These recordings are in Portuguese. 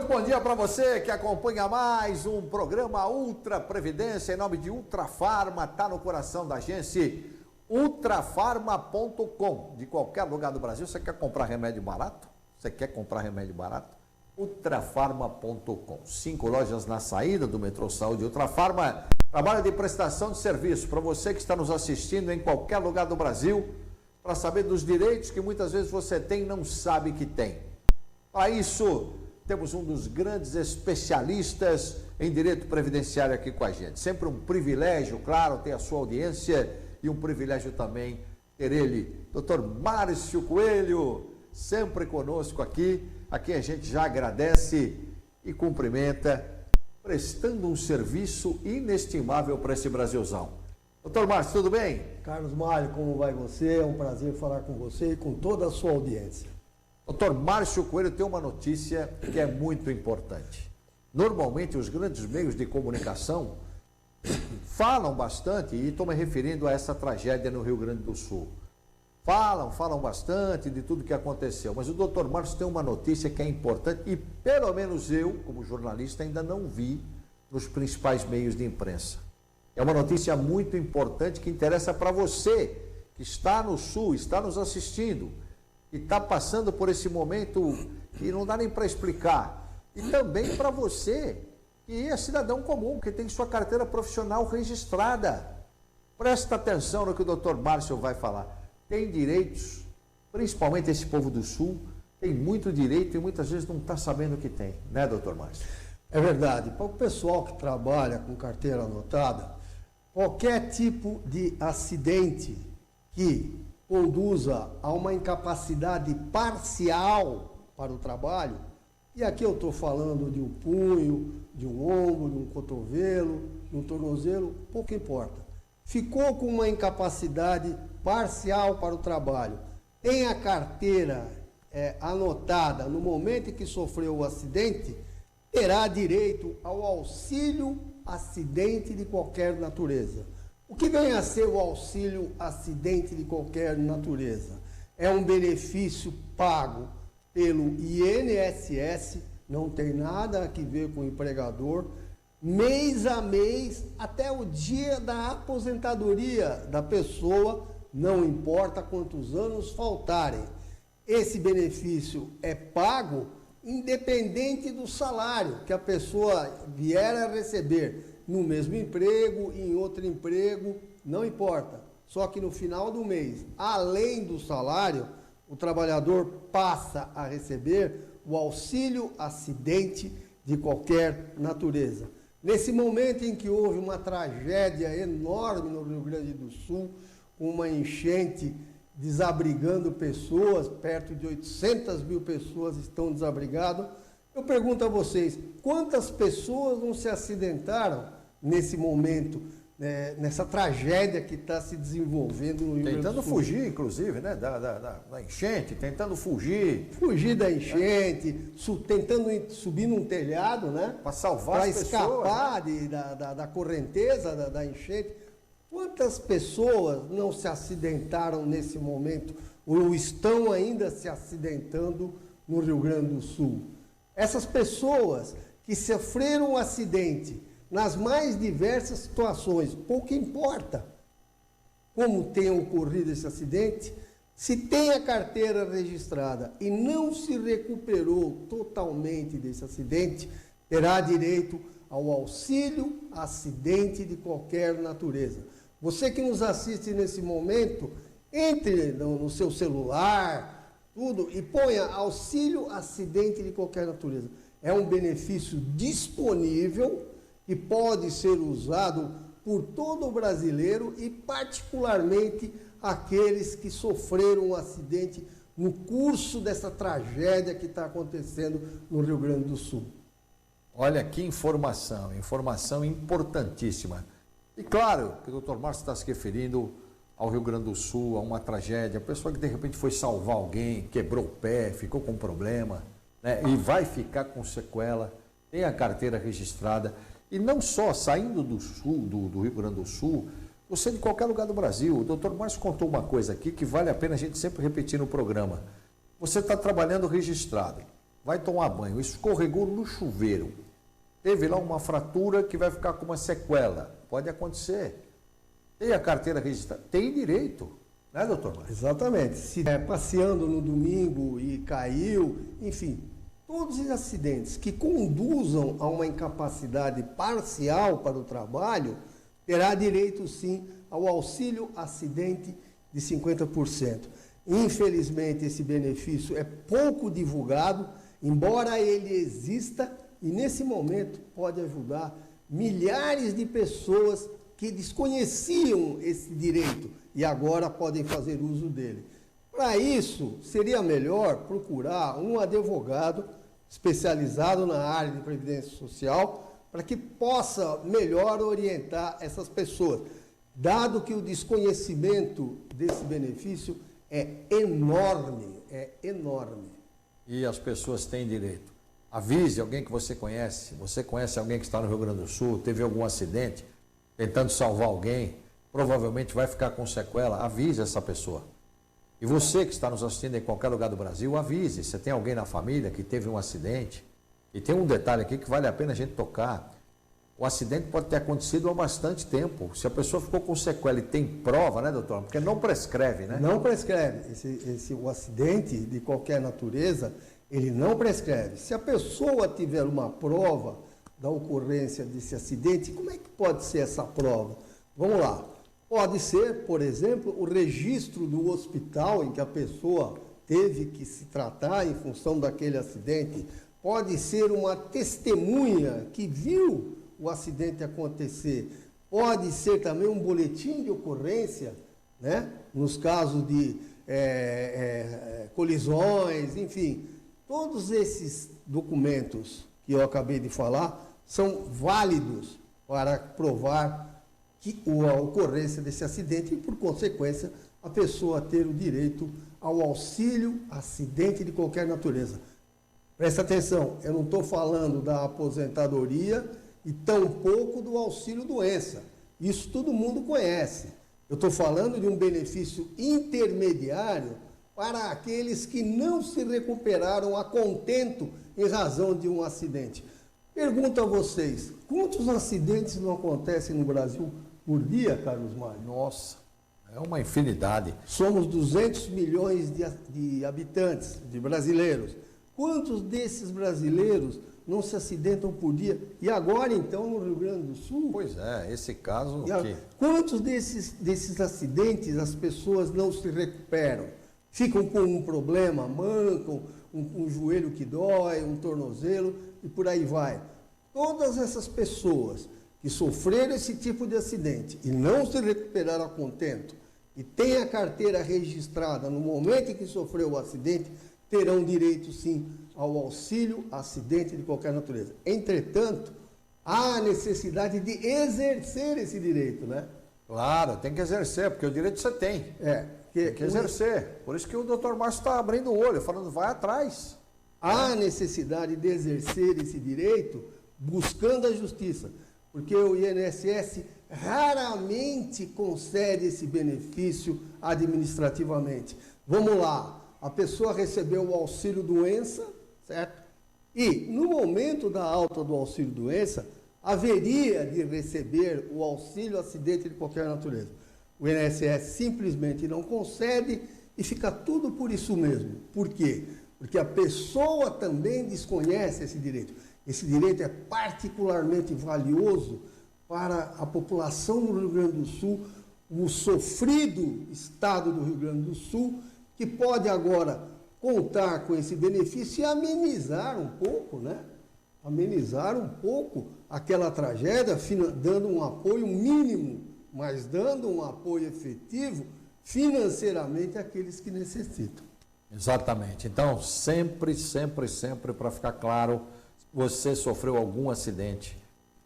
Muito bom dia para você que acompanha mais um programa Ultra Previdência em nome de Ultrafarma, está no coração da gente, ultrafarma.com. De qualquer lugar do Brasil, você quer comprar remédio barato? Você quer comprar remédio barato? Ultrafarma.com. 5 lojas na saída do Metrô Saúde. Ultrafarma trabalha de prestação de serviço para você que está nos assistindo em qualquer lugar do Brasil, para saber dos direitos que muitas vezes você tem e não sabe que tem. Para isso, temos um dos grandes especialistas em direito previdenciário aqui com a gente. Sempre um privilégio, claro, ter a sua audiência e um privilégio também ter ele, Dr. Márcio Coelho, sempre conosco aqui, a quem a gente já agradece e cumprimenta, prestando um serviço inestimável para esse Brasilzão. Dr. Márcio, tudo bem? Carlos Mário, como vai você? É um prazer falar com você e com toda a sua audiência. Dr. Márcio Coelho tem uma notícia que é muito importante. Normalmente os grandes meios de comunicação falam bastante, e estou me referindo a essa tragédia no Rio Grande do Sul. Falam bastante de tudo que aconteceu, mas o Dr. Márcio tem uma notícia que é importante e pelo menos eu, como jornalista, ainda não vi nos principais meios de imprensa. É uma notícia muito importante que interessa para você que está no Sul, está nos assistindo, e está passando por esse momento que não dá nem para explicar. E também para você, que é cidadão comum, que tem sua carteira profissional registrada. Presta atenção no que o Dr. Márcio vai falar. Tem direitos, principalmente esse povo do Sul, tem muito direito e muitas vezes não está sabendo o que tem, né, Dr. Márcio? É verdade. Para o pessoal que trabalha com carteira anotada, qualquer tipo de acidente que conduza a uma incapacidade parcial para o trabalho, e aqui eu estou falando de um punho, de um ombro, de um cotovelo, de um tornozelo, pouco importa. Ficou com uma incapacidade parcial para o trabalho, tem a carteira anotada no momento em que sofreu o acidente, terá direito ao auxílio acidente de qualquer natureza. O que vem a ser o auxílio acidente de qualquer natureza? É um benefício pago pelo INSS, não tem nada a ver com o empregador, mês a mês, até o dia da aposentadoria da pessoa, não importa quantos anos faltarem. Esse benefício é pago independente do salário que a pessoa vier a receber, no mesmo emprego, em outro emprego, não importa. Só que no final do mês, além do salário, o trabalhador passa a receber o auxílio acidente de qualquer natureza. Nesse momento em que houve uma tragédia enorme no Rio Grande do Sul, uma enchente desabrigando pessoas, perto de 800 mil pessoas estão desabrigadas, eu pergunto a vocês, quantas pessoas não se acidentaram nesse momento, nessa tragédia que está se desenvolvendo no Rio Grande do Sul? Tentando fugir, inclusive, né, da enchente, tentando fugir. Fugir da enchente, tentando subir num telhado, né? Para salvar as pessoas. Para escapar da correnteza da enchente. Quantas pessoas não se acidentaram nesse momento ou estão ainda se acidentando no Rio Grande do Sul? Essas pessoas que sofreram um acidente nas mais diversas situações, pouco importa como tenha ocorrido esse acidente, se tem a carteira registrada e não se recuperou totalmente desse acidente, terá direito ao auxílio acidente de qualquer natureza. Você que nos assiste nesse momento, entre no seu celular, tudo, e ponha auxílio acidente de qualquer natureza. É um benefício disponível que pode ser usado por todo o brasileiro e particularmente aqueles que sofreram um acidente no curso dessa tragédia que está acontecendo no Rio Grande do Sul. Olha que informação importantíssima. E claro que o Dr. Márcio está se referindo ao Rio Grande do Sul, a uma tragédia, a pessoa que de repente foi salvar alguém, quebrou o pé, ficou com problema, né, e vai ficar com sequela, tem a carteira registrada. E não só saindo do sul, do Rio Grande do Sul, você de qualquer lugar do Brasil. O Dr. Márcio contou uma coisa aqui que vale a pena a gente sempre repetir no programa. Você está trabalhando registrado. vai tomar banho, escorregou no chuveiro, teve lá uma fratura que vai ficar com uma sequela. Pode acontecer. Tem a carteira registrada? Tem direito. Né, doutor Márcio? Exatamente. Se passeando no domingo e caiu, enfim, todos os acidentes que conduzam a uma incapacidade parcial para o trabalho, terá direito sim ao auxílio acidente de 50%. Infelizmente, esse benefício é pouco divulgado, embora ele exista, e nesse momento pode ajudar milhares de pessoas que desconheciam esse direito e agora podem fazer uso dele. Para isso, seria melhor procurar um advogado especializado na área de previdência social para que possa melhor orientar essas pessoas, dado que o desconhecimento desse benefício é enorme, E as pessoas têm direito. Avise alguém que você conhece alguém que está no Rio Grande do Sul, teve algum acidente, tentando salvar alguém, provavelmente vai ficar com sequela, avise essa pessoa. E você que está nos assistindo em qualquer lugar do Brasil, avise, você tem alguém na família que teve um acidente. E tem um detalhe aqui que vale a pena a gente tocar. O acidente pode ter acontecido há bastante tempo. Se a pessoa ficou com sequela e tem prova, né, doutor? Porque não prescreve, né? Não prescreve. O acidente de qualquer natureza, ele não prescreve. Se a pessoa tiver uma prova da ocorrência desse acidente, como é que pode ser essa prova? Vamos lá. Pode ser, por exemplo, o registro do hospital em que a pessoa teve que se tratar em função daquele acidente. Pode ser uma testemunha que viu o acidente acontecer. Pode ser também um boletim de ocorrência, né? Nos casos de colisões, enfim. Todos esses documentos que eu acabei de falar são válidos para provar a ocorrência desse acidente e, por consequência, a pessoa ter o direito ao auxílio acidente de qualquer natureza. Presta atenção, eu não estou falando da aposentadoria e tampouco do auxílio doença. Isso todo mundo conhece. Eu estou falando de um benefício intermediário para aqueles que não se recuperaram a contento em razão de um acidente. Pergunto a vocês, quantos acidentes não acontecem no Brasil por dia, Carlos Mário? Nossa, é uma infinidade. Somos 200 milhões de habitantes, de brasileiros. Quantos desses brasileiros não se acidentam por dia? E agora, então, no Rio Grande do Sul? Pois é, esse caso... Quantos desses acidentes as pessoas não se recuperam? Ficam com um problema, mancam, um joelho que dói, um tornozelo e por aí vai. Todas essas pessoas que sofreram esse tipo de acidente e não se recuperaram a contento e têm a carteira registrada no momento em que sofreu o acidente, terão direito, sim, ao auxílio acidente de qualquer natureza. Entretanto, há a necessidade de exercer esse direito, né? Claro, tem que exercer, porque o direito você tem. Tem que exercer. Por isso que o doutor Márcio está abrindo o olho, falando, vai atrás. Há necessidade de exercer esse direito buscando a justiça, porque o INSS raramente concede esse benefício administrativamente. Vamos lá, a pessoa recebeu o auxílio-doença, certo? E, no momento da alta do auxílio-doença, haveria de receber o auxílio-acidente de qualquer natureza. O INSS simplesmente não concede e fica tudo por isso mesmo. Por quê? Porque a pessoa também desconhece esse direito. Esse direito é particularmente valioso para a população do Rio Grande do Sul, o sofrido estado do Rio Grande do Sul, que pode agora contar com esse benefício e amenizar um pouco, né? Amenizar um pouco aquela tragédia, dando um apoio mínimo, mas dando um apoio efetivo financeiramente àqueles que necessitam. Exatamente. Então, sempre, para ficar claro, você sofreu algum acidente,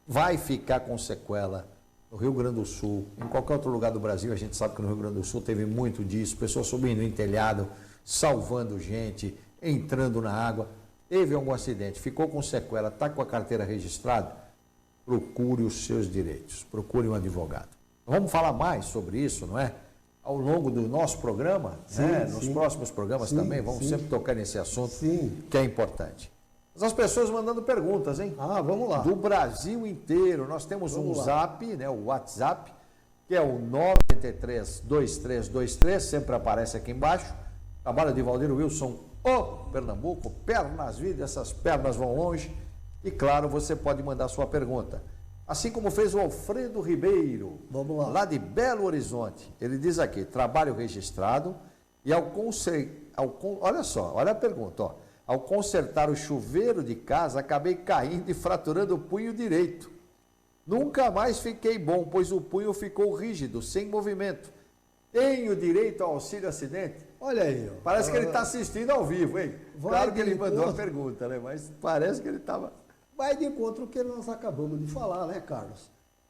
vai ficar com sequela no Rio Grande do Sul, em qualquer outro lugar do Brasil. A gente sabe que no Rio Grande do Sul teve muito disso, pessoas subindo em telhado, salvando gente, entrando na água. Teve algum acidente, ficou com sequela, está com a carteira registrada, procure os seus direitos, procure um advogado. Vamos falar mais sobre isso, não é? ao longo do nosso programa, né? Nos próximos programas também, vamos sempre tocar nesse assunto que é importante. Mas as pessoas mandando perguntas, hein? Vamos lá. Do Brasil inteiro. Nós temos zap, né? O WhatsApp, que é o 983-2323, sempre aparece aqui embaixo. Trabalho de Valdir Wilson, o Pernambuco, pernas vidas, essas pernas vão longe. E claro, você pode mandar sua pergunta. Assim como fez o Alfredo Ribeiro, lá de Belo Horizonte. Ele diz aqui, trabalho registrado e olha só, olha a pergunta, ó. Ao consertar o chuveiro de casa, acabei caindo e fraturando o punho direito. Nunca mais fiquei bom, pois o punho ficou rígido, sem movimento. Tenho direito ao auxílio acidente? Olha aí. Ó. Parece que ele está assistindo ao vivo, hein? Claro que ele mandou a pergunta, né? Mas parece que ele estava... Vai de encontro ao que nós acabamos de falar, né, Carlos?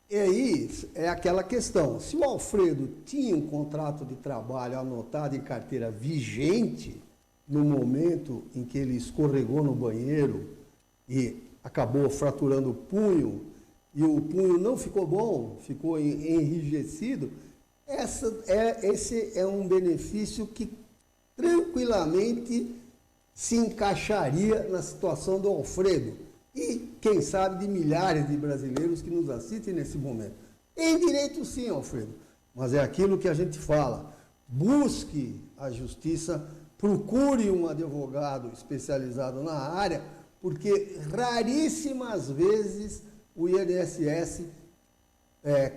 E aí é aquela questão. Se o Alfredo tinha um contrato de trabalho anotado em carteira vigente, no momento em que ele escorregou no banheiro e acabou fraturando o punho, e o punho não ficou bom, ficou enrijecido, esse é um benefício que tranquilamente se encaixaria na situação do Alfredo e, quem sabe, de milhares de brasileiros que nos assistem nesse momento. Tem direito sim, Alfredo, mas é aquilo que a gente fala, busque a justiça, procure um advogado especializado na área, porque raríssimas vezes o INSS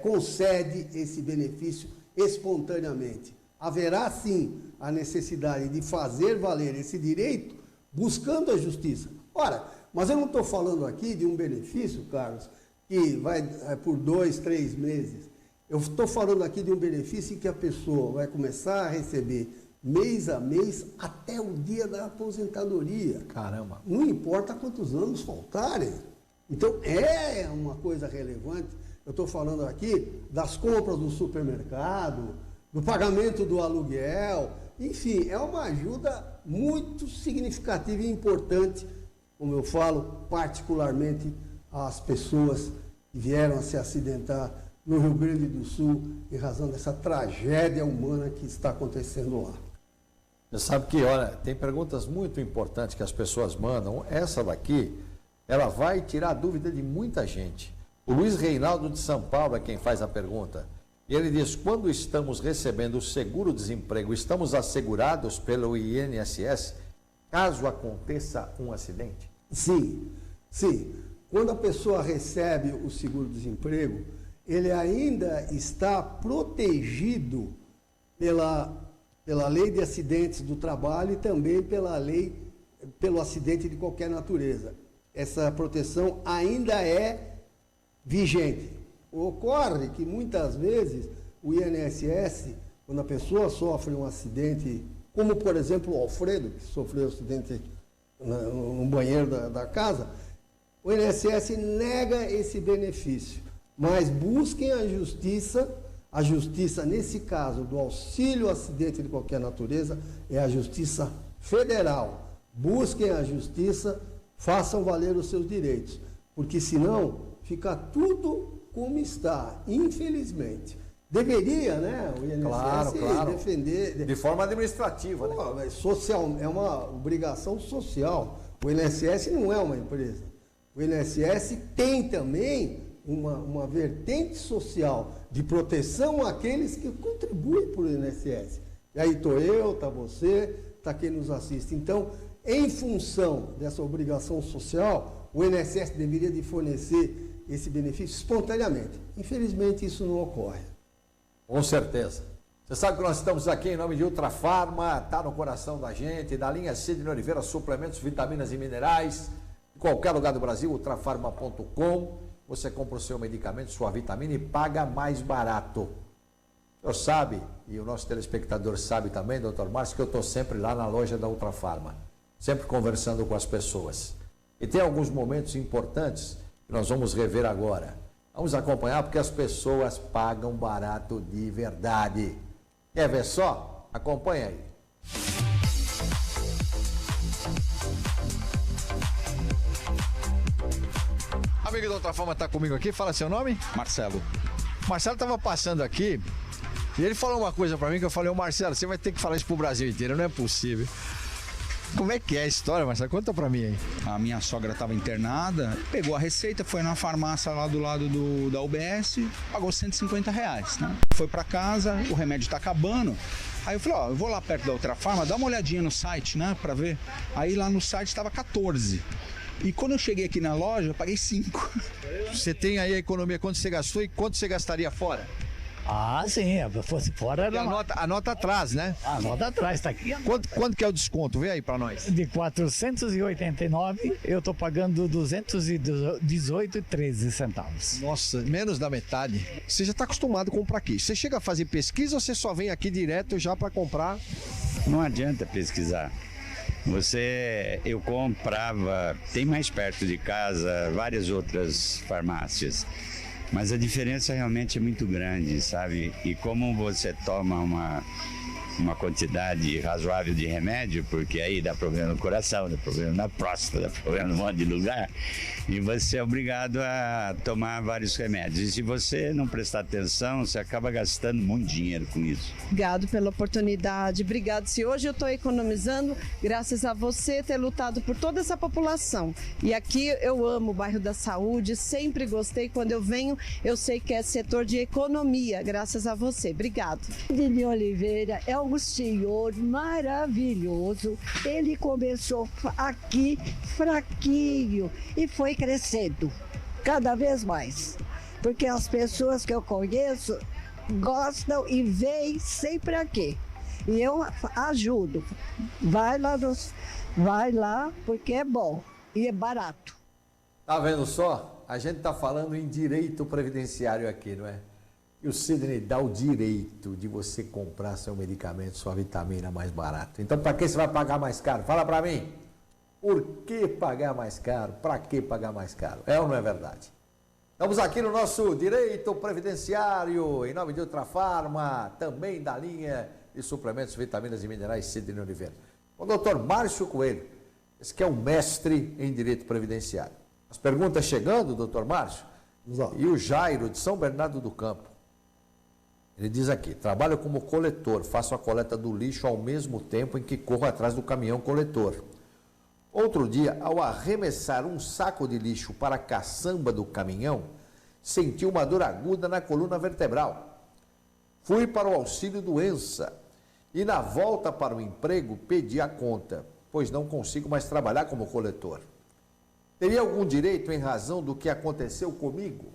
concede esse benefício espontaneamente. Haverá sim a necessidade de fazer valer esse direito buscando a justiça. Ora, mas eu não estou falando aqui de um benefício, Carlos, que vai por 2, 3 meses. Eu estou falando aqui de um benefício em que a pessoa vai começar a receber mês a mês até o dia da aposentadoria. Caramba! Não importa quantos anos faltarem. Então, é uma coisa relevante. Eu estou falando aqui das compras do supermercado, do pagamento do aluguel. Enfim, é uma ajuda muito significativa e importante, como eu falo, particularmente às pessoas que vieram a se acidentar no Rio Grande do Sul em razão dessa tragédia humana que está acontecendo lá. Você sabe que, olha, tem perguntas muito importantes que as pessoas mandam. Essa daqui, ela vai tirar a dúvida de muita gente. O Luiz Reinaldo de São Paulo é quem faz a pergunta. E ele diz, quando estamos recebendo o seguro-desemprego, estamos assegurados pelo INSS caso aconteça um acidente? Sim, sim. Quando a pessoa recebe o seguro-desemprego, ele ainda está protegido pela lei de acidentes do trabalho e também pelo acidente de qualquer natureza. Essa proteção ainda é vigente. Ocorre que muitas vezes o INSS, quando a pessoa sofre um acidente, como por exemplo o Alfredo, que sofreu um acidente no banheiro da casa, o INSS nega esse benefício. Mas busquem a justiça nesse caso do auxílio acidente de qualquer natureza, é a justiça federal. Busquem a justiça, façam valer os seus direitos, porque senão fica tudo como está, infelizmente. Deveria, né, o INSS claro. defender... De forma administrativa, né? É uma obrigação social. O INSS não é uma empresa. O INSS tem também uma vertente social de proteção àqueles que contribuem para o INSS. E aí estou eu, está você, está quem nos assiste. Então, em função dessa obrigação social, o INSS deveria de fornecer esse benefício espontaneamente. Infelizmente, isso não ocorre. Com certeza. Você sabe que nós estamos aqui em nome de Ultrafarma, está no coração da gente, da linha Sidney Oliveira, suplementos, vitaminas e minerais. Em qualquer lugar do Brasil, ultrafarma.com. Você compra o seu medicamento, sua vitamina e paga mais barato. O senhor sabe, e o nosso telespectador sabe também, doutor Márcio, que eu estou sempre lá na loja da Ultrafarma, sempre conversando com as pessoas. E tem alguns momentos importantes que nós vamos rever agora. Vamos acompanhar porque as pessoas pagam barato de verdade. Quer ver só? Acompanha aí. Amigo da Ultrafarma está comigo aqui, fala seu nome? Marcelo. Marcelo estava passando aqui E ele falou uma coisa pra mim que eu falei, ô Marcelo, você vai ter que falar isso pro Brasil inteiro, não é possível. Como é que é a história, Marcelo? Conta pra mim aí. A minha sogra estava internada, pegou a receita, foi na farmácia lá do lado da UBS, pagou R$150, né? Foi pra casa, o remédio tá acabando. Aí eu falei, ó, eu vou lá perto da outra farma, dá uma olhadinha no site, né, pra ver. Aí lá no site tava 14. E quando eu cheguei aqui na loja, eu paguei 5. Você tem aí a economia, quanto você gastou e quanto você gastaria fora? Ah, sim, se fosse fora era A nota atrás, né? a nota atrás, tá aqui. Quanto que é o desconto? Vê aí pra nós. De 489, eu tô pagando 218,13 centavos. Nossa, menos da metade. Você já tá acostumado a comprar aqui. Você chega a fazer pesquisa ou você só vem aqui direto já pra comprar? Não adianta pesquisar. Eu comprava, tem mais perto de casa várias outras farmácias, mas a diferença realmente é muito grande, sabe? E como você toma uma quantidade razoável de remédio, porque aí dá problema no coração, dá problema na próstata, dá problema num monte de lugar, e você é obrigado a tomar vários remédios. E se você não prestar atenção, você acaba gastando muito dinheiro com isso. Obrigado pela oportunidade, obrigado. Se hoje eu estou economizando, graças a você ter lutado por toda essa população. E aqui eu amo o bairro da Saúde, sempre gostei. Quando eu venho, eu sei que é setor de economia, graças a você. Obrigado. Dini Oliveira é um senhor maravilhoso. Ele começou aqui fraquinho e foi crescendo cada vez mais, porque as pessoas que eu conheço gostam e vêm sempre aqui, e eu ajudo. Vai lá porque é bom e é barato. Tá vendo só? A gente tá falando em direito previdenciário aqui, não é? E o Sidney dá o direito de você comprar seu medicamento, sua vitamina mais barato. Então, para que você vai pagar mais caro? Fala para mim. Por que pagar mais caro? Para que pagar mais caro? É ou não é verdade? Estamos aqui no nosso direito previdenciário, em nome de Ultrafarma, também da linha de suplementos, vitaminas e minerais Sidney Oliveira. O doutor Márcio Coelho, esse que é um mestre em direito previdenciário. As perguntas chegando, doutor Márcio. E o Jairo, de São Bernardo do Campo. Ele diz aqui, trabalho como coletor, faço a coleta do lixo ao mesmo tempo em que corro atrás do caminhão coletor. Outro dia, ao arremessar um saco de lixo para a caçamba do caminhão, senti uma dor aguda na coluna vertebral. Fui para o auxílio doença e na volta para o emprego pedi a conta, pois não consigo mais trabalhar como coletor. Teria algum direito em razão do que aconteceu comigo?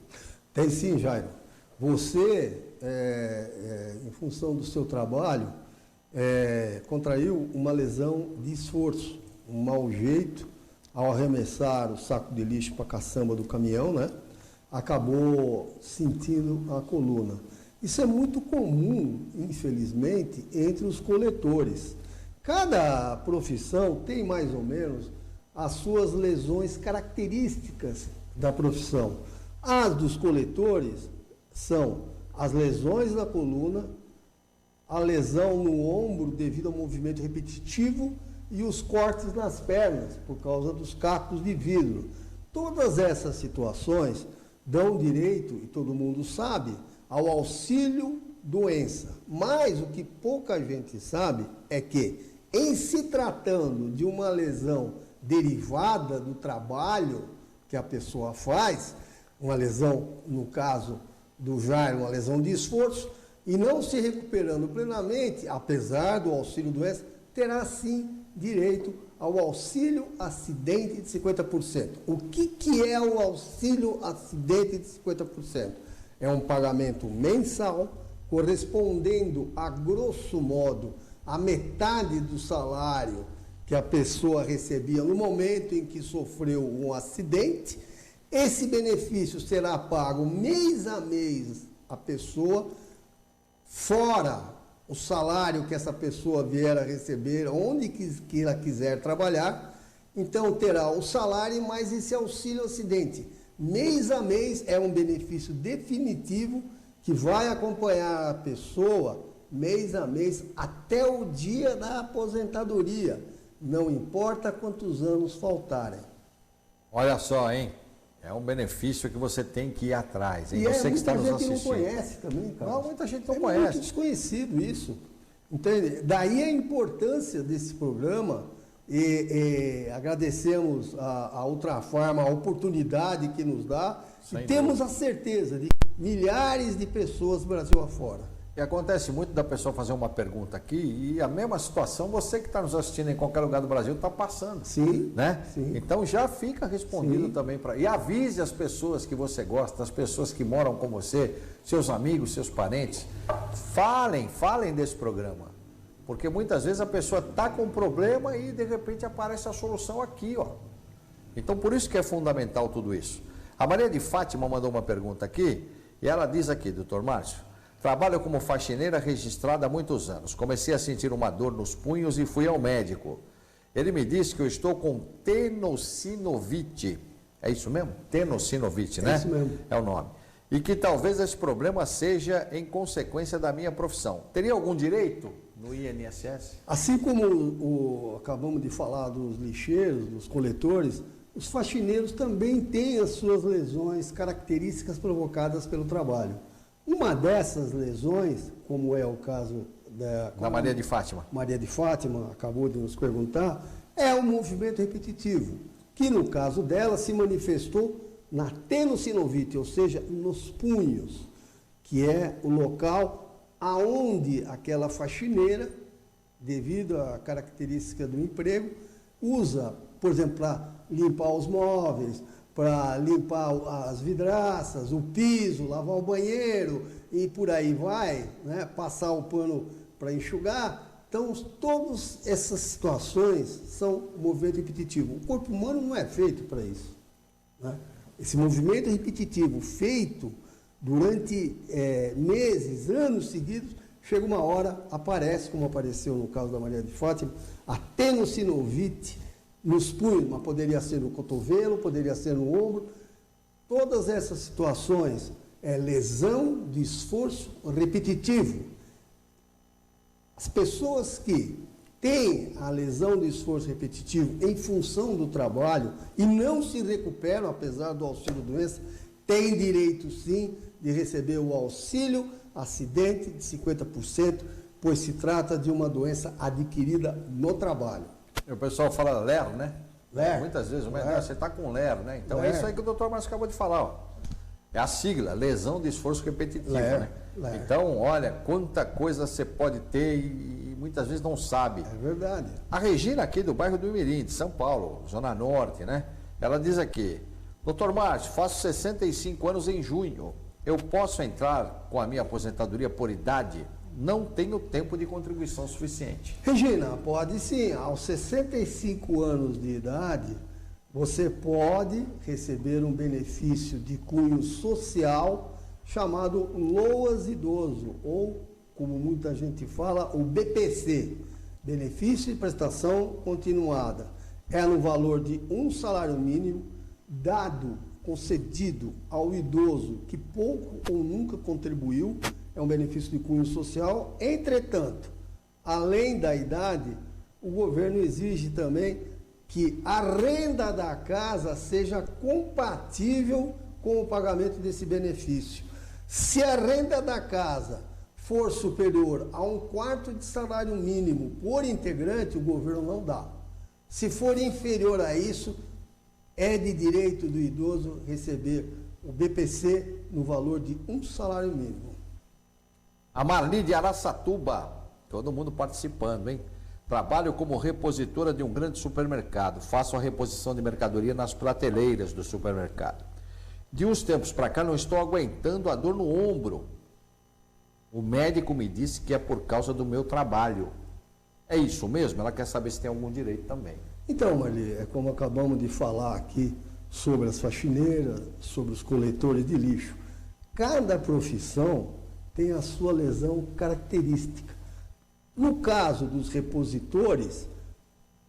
Tem sim, Jairo. Você, em função do seu trabalho, contraiu uma lesão de esforço, um mau jeito ao arremessar o saco de lixo para a caçamba do caminhão, né? Acabou sentindo a coluna. Isso é muito comum, infelizmente, entre os coletores. Cada profissão tem mais ou menos as suas lesões características da profissão. As dos coletores são as lesões na coluna, a lesão no ombro devido ao movimento repetitivo e os cortes nas pernas por causa dos cacos de vidro. Todas essas situações dão direito, e todo mundo sabe, ao auxílio doença. Mas o que pouca gente sabe é que, em se tratando de uma lesão derivada do trabalho que a pessoa faz, uma lesão, no caso do Jair, uma lesão de esforço, e não se recuperando plenamente, apesar do auxílio doença, terá sim direito ao auxílio acidente de 50%. O que é o auxílio acidente de 50%? É um pagamento mensal, correspondendo a grosso modo a metade do salário que a pessoa recebia no momento em que sofreu um acidente. Esse benefício será pago mês a mês à pessoa, fora o salário que essa pessoa vier a receber, onde que ela quiser trabalhar. Então terá o salário mais esse auxílio acidente. Mês a mês é um benefício definitivo que vai acompanhar a pessoa mês a mês até o dia da aposentadoria. Não importa quantos anos faltarem. Olha só, hein? É um benefício que você tem que ir atrás. E você que está nos muita gente assistindo. não conhece também, cara. Não, muita gente não É conhece. muito desconhecido isso. Entende? Daí a importância desse programa e agradecemos a Ultrafarma a oportunidade que nos dá Sem e temos a certeza de milhares de pessoas Brasil afora. E acontece muito da pessoa fazer uma pergunta aqui e a mesma situação você que está nos assistindo em qualquer lugar do Brasil está passando. Sim, Né? sim. Então já fica respondido Sim. também para. E avise as pessoas que você gosta, as pessoas que moram com você, seus amigos, seus parentes. Falem desse programa. Porque muitas vezes a pessoa está com um problema e de repente aparece a solução aqui, ó. Então por isso que é fundamental tudo isso. A Maria de Fátima mandou uma pergunta aqui e ela diz aqui, doutor Márcio, trabalho como faxineira registrada há muitos anos. Comecei a sentir uma dor nos punhos e fui ao médico. Ele me disse que eu estou com tenossinovite. É isso mesmo? Tenossinovite, né? É isso mesmo. É o nome. E que talvez esse problema seja em consequência da minha profissão. Teria algum direito no INSS? Assim como acabamos de falar dos lixeiros, dos coletores, os faxineiros também têm as suas lesões características provocadas pelo trabalho. Uma dessas lesões, como é o caso Da Maria de Fátima. Maria de Fátima acabou de nos perguntar, é o movimento repetitivo, que no caso dela se manifestou na tenossinovite, ou seja, nos punhos, que é o local aonde aquela faxineira, devido à característica do emprego, usa, por exemplo, para limpar os móveis, para limpar as vidraças, o piso, lavar o banheiro e por aí vai, né? Passar o pano para enxugar. Então, todas essas situações são movimento repetitivo. O corpo humano não é feito para isso, né? Esse movimento repetitivo feito durante meses, anos seguidos, chega uma hora, aparece, como apareceu no caso da Maria de Fátima, a tenossinovite, nos punhos, mas poderia ser no cotovelo, poderia ser no ombro. Todas essas situações é lesão de esforço repetitivo. As pessoas que têm a lesão de esforço repetitivo em função do trabalho e não se recuperam, apesar do auxílio-doença, têm direito sim de receber o auxílio acidente de 50%, pois se trata de uma doença adquirida no trabalho. O pessoal fala LER, né? LER. Muitas vezes, LER. você está com LER, né? Então LER. é isso aí que o doutor Márcio acabou de falar, ó. É a sigla, lesão de esforço repetitivo, LER. né? LER. Então, olha, quanta coisa você pode ter e muitas vezes não sabe. É verdade. A Regina aqui do bairro do Imirim, de São Paulo, Zona Norte, né? Ela diz aqui, doutor Márcio, faço 65 anos em junho. Eu posso entrar com a minha aposentadoria por idade? Não tenho tempo de contribuição suficiente. Regina, pode sim. Aos 65 anos de idade, você pode receber um benefício de cunho social chamado LOAS Idoso, ou, como muita gente fala, o BPC, Benefício de Prestação Continuada. É no valor de um salário mínimo dado, concedido ao idoso que pouco ou nunca contribuiu. É um benefício de cunho social. Entretanto, além da idade, o governo exige também que a renda da casa seja compatível com o pagamento desse benefício. Se a renda da casa for superior a 1/4 de salário mínimo por integrante, o governo não dá. Se for inferior a isso, é de direito do idoso receber o BPC no valor de um salário mínimo. A Marli de Araçatuba, todo mundo participando, hein? Trabalho como repositora de um grande supermercado. Faço a reposição de mercadoria nas prateleiras do supermercado. De uns tempos para cá não estou aguentando a dor no ombro. O médico me disse que é por causa do meu trabalho. É isso mesmo? Ela quer saber se tem algum direito também. Então, Marli, é como acabamos de falar aqui sobre as faxineiras, sobre os coletores de lixo. Cada profissão tem a sua lesão característica. No caso dos repositores,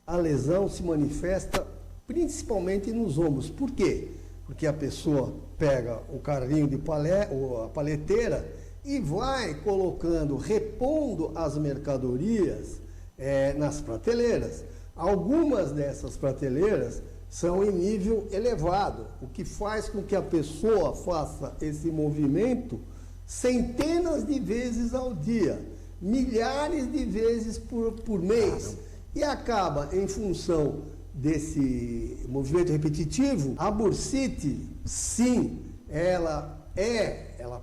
a lesão se manifesta principalmente nos ombros. Por quê? Porque a pessoa pega o carrinho de palé, ou a paleteira, e vai colocando, repondo as mercadorias nas prateleiras. Algumas dessas prateleiras são em nível elevado, o que faz com que a pessoa faça esse movimento centenas de vezes ao dia, milhares de vezes por mês, e acaba, em função desse movimento repetitivo, a bursite, sim, ela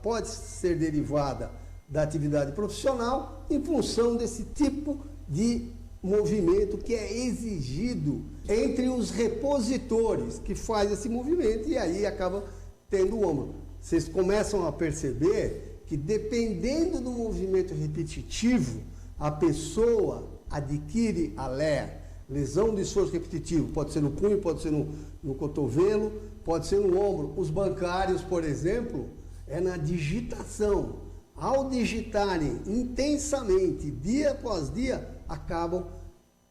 pode ser derivada da atividade profissional em função desse tipo de movimento que é exigido entre os repositores que faz esse movimento, e aí acaba tendo o ombro. Vocês começam a perceber que, dependendo do movimento repetitivo, a pessoa adquire a LER, lesão do esforço repetitivo. Pode ser no punho, pode ser no cotovelo, pode ser no ombro. Os bancários, por exemplo, é na digitação. Ao digitarem intensamente, dia após dia, acabam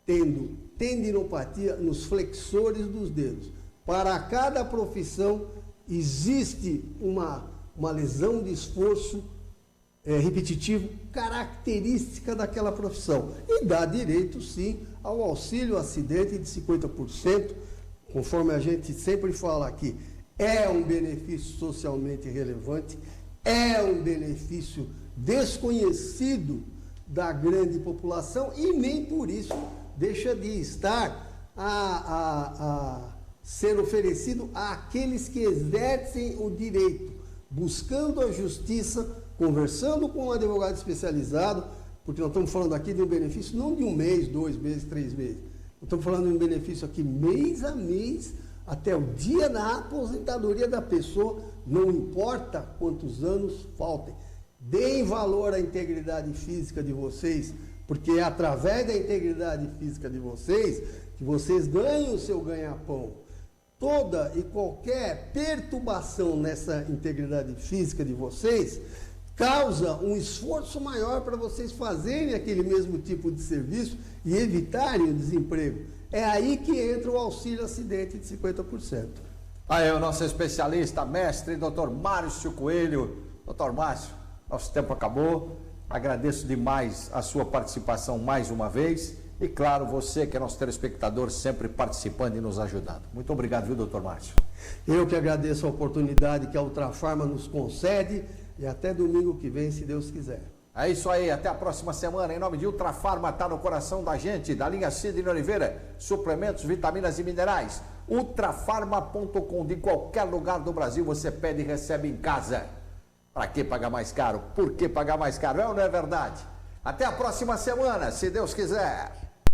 tendo tendinopatia nos flexores dos dedos. Para cada profissão existe uma lesão de esforço repetitivo característica daquela profissão e dá direito, sim, ao auxílio acidente de 50%, conforme a gente sempre fala aqui, é um benefício socialmente relevante, é um benefício desconhecido da grande população e nem por isso deixa de estar a ser oferecido àqueles que exercem o direito, buscando a justiça, conversando com um advogado especializado, porque nós estamos falando aqui de um benefício não de um mês, 2 meses, 3 meses. Nós estamos falando de um benefício aqui mês a mês, até o dia da aposentadoria da pessoa, não importa quantos anos faltem. Deem valor à integridade física de vocês, porque é através da integridade física de vocês que vocês ganham o seu ganha-pão. Toda e qualquer perturbação nessa integridade física de vocês causa um esforço maior para vocês fazerem aquele mesmo tipo de serviço e evitarem o desemprego. É aí que entra o auxílio acidente de 50%. Aí o nosso especialista, mestre, doutor Márcio Coelho. Doutor Márcio, nosso tempo acabou. Agradeço demais a sua participação mais uma vez. E claro, você que é nosso telespectador, sempre participando e nos ajudando. Muito obrigado, viu, doutor Márcio? Eu que agradeço a oportunidade que a Ultrafarma nos concede e até domingo que vem, se Deus quiser. É isso aí, até a próxima semana. Em nome de Ultrafarma, está no coração da gente, da linha Sidney Oliveira, suplementos, vitaminas e minerais. Ultrafarma.com, de qualquer lugar do Brasil você pede e recebe em casa. Para que pagar mais caro? Por que pagar mais caro? É ou não é verdade? Até a próxima semana, se Deus quiser.